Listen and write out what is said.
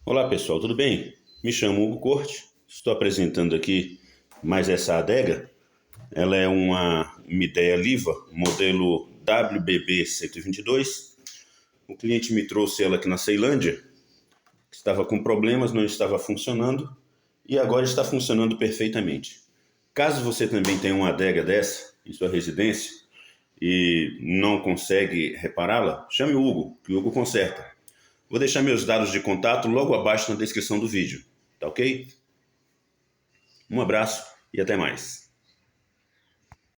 Olá pessoal, tudo bem? Me chamo Hugo Corte, estou apresentando aqui mais essa adega. Ela é uma Midea Liva, modelo WBB 122. O cliente me trouxe ela aqui na Ceilândia, estava com problemas, não estava funcionando e agora está funcionando perfeitamente. Caso você também tenha uma adega dessa em sua residência e não consegue repará-la, chame o Hugo, que o Hugo conserta. Vou deixar meus dados de contato logo abaixo na descrição do vídeo, tá ok? Um abraço e até mais.